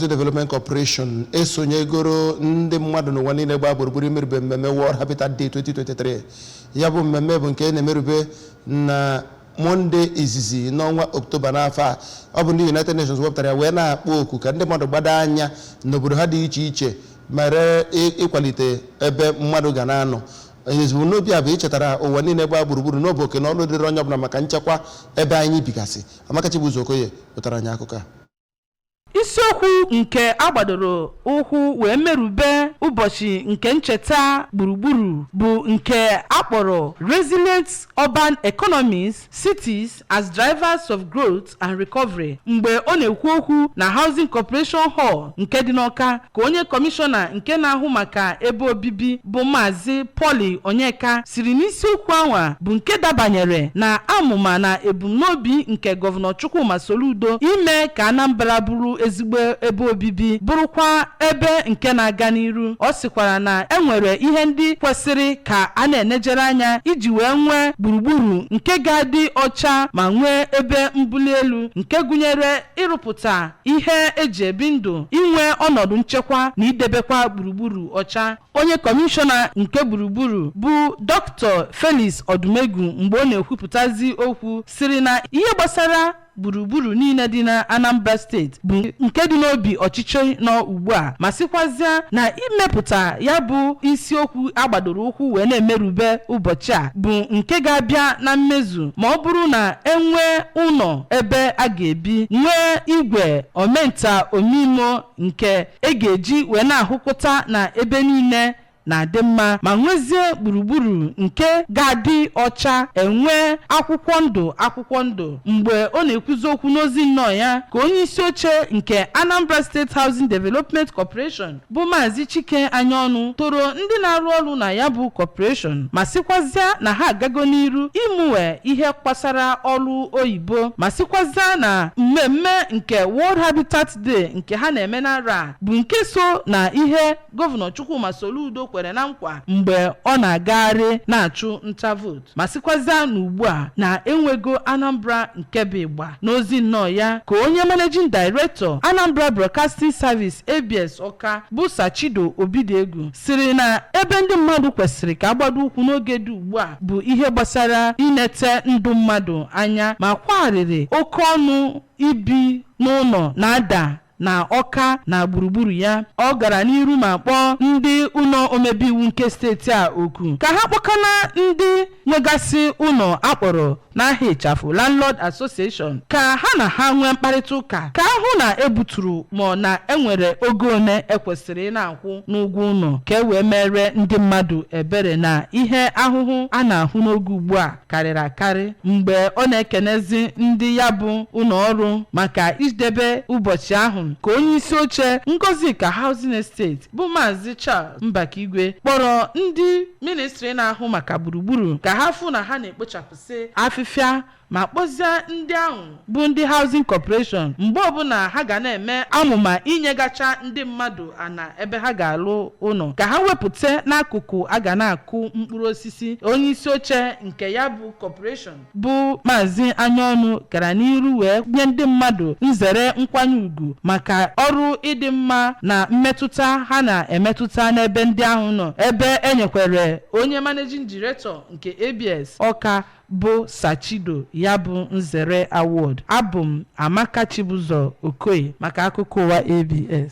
Housing Development Corporation esonyegoro ndị mmadụ n'ụwa niile gba gburugburu imerube mmemme World Habitat Day 2023 ya bụ mmemme bụ nke na-emerube na Monday izizi n'ọnwa Oktoba n'afọ a. Ọ bụ ndị United Nations wepụtara ya wee na-akpọ oku ka ndị mmadụ gbado anya n'obodo ha dị iche iche mere ịkwalite ebe mmadụ ga na-anọ. Ezigbo n'obi a bụ ichetara ụwa niile gba gburugburu n'obo oke na ọrụ dịrị onye ọbụla maka nchekwa ebe anyị bigasị. Amaka Chibuzo Okoye wetara anyị akụkọ a. Isiokwu nke agbadoro ụkwụ wee merube ụbọchị nke ncheta gburugburu bụ nke akpọrọ Resilient Urban Economies Cities as Drivers of Growth and Recovery. Mgbe ọ na-ekwu okwu na Housing Corporation Hall nke dị n'Ọka ka onye kọmishọna nke na-ahụ maka ebe obibi bụ Maazị Poli Onyeka siri n'isiokwu anwa bụ nke dabanyere na amụma na ebumnobi nke Gọvanọ Chukwuma Soludo ime ka Anambra bụrụ ezigbo ebe obibi bụrụkwa ebe nke na-aga n'iru. Ọ sịkwara na enwere ihe ndị kwesịrị ka a na-enejere anya iji wee nwee gburugburu nke ga-adị ọcha ma nwee ebe mbuli elu nke gụnyere ịrụpụta ihe eji ebi ndụ, inwe ọnọdụ nchekwa na idebekwa gburugburu ọcha. Onye kọmishọna nke gburugburu bụ Dr. Felix Odumegwu mgbe ọ na-ekwupụtazi okwu siri na ihe gbasara gburugburu niile dị na Anambra steeti bụ nke dị n'obi ọchịchị nọ ugbu a ma sịkwazịa na imepụta ya bụ isiokwu agbadoro ụkwụ wee na-emerube ụbọchị a bụ nke ga-abịa na mmezu ma ọ bụrụ na enwee ụlọ ebe a ga-ebi, nwee igwe omenta omimo nke ga-eji wee na-ahụkụta na ebe niile na-adị mma ma nwezie gburugburu nke ga-adị ọcha, enwe akwụkwọ ndụ. Mgbe ọ na-ekwuzi okwu n'ozi nnọọ ya ka onye isi oche nke Anambra State Housing Development Corporation bụ Maazị Chike Anyaọnụ toro ndị na-arụ ọrụ na ya bụ corporation ma sịkwazịa na ha agago n'iru imuwe ihe gbasara ọrụ oyibo ma sịkwazịa na mmemme nke World Habitat Day nke ha na-eme n'ara bụ nke so na ihe Gọvanọ Chukwuma Soludo kwere na nkwa mgbe ọ na-agagharị na-achụ nta vote ma sịkwazịa na ugbu a na enwego Anambra nke bụ ịgba. N'ozi nnọọ ya ka onye Managing Director Anambra Broadcasting Service ABS Ọka bụ Sachido Obidegwu siri na ebe ndị mmadụ kwesịrị ka agbado ụkwụ n'oge dị ugbu a bụ ihe gbasara inete ndụ mmadụ anya ma kwarịrị oke ọnụ ibi n'ụlọ na-ada na Ọka na gburugburu ya. Ọ gara n'iru ma kpọọ ndị ụlọ omebe iwu nke steeti a oku ka ha kpọkana ndị nwegasị ụlọ akpọrọ n'aha ịchafụ Landlord Association ka ha na ha nwee mkparịta ụka ka ahụ na ebuturu ma na enwere ogo one ekwesịrị na-akwụ n'ụgwọ ụlọ ka e wee mere ndị mmadụ ebere na ihe ahụhụ a na-ahụ n'oge ugbu a karịrị akarị. Mgbe ọ na-ekenezi ndị ya bụ ụlọ ọrụ maka idebe ụbọchị ahụ ka onye isi oche Ngozika Housing Estate bụ Maazị Charles Mbakigwe kpọrọ ndị ministri na-ahụ maka gburugburu ka ha fụ na ha na-ekpochapụsị afịfịa ma kpọzie ndị ahụ bụ ndị Housing Corporation mgbe ọbụla ha ga na-eme amụma inyegacha ndị mmadụ ana ebe ha ga-alụ ụlọ ka ha wepụta n'akụkụ a ga na-akụ mkpụrụ osisi. Onye isi oche nke ya bụ corporation bụ Maazị Anyaọnụ gara n'iru wee nye ndị mmadụ nzere nkwanye ùgwù maka ọrụ ịdị mma na mmetụta ha na-emetụta n'ebe ndị ahụ nọ, ebe enyekwere onye Managing Director nke ABS Ọka bụ Sachido ya bụ nzere award. Abụ m Amaka Chibuzo Okoye maka akụkọ ụwa ABS.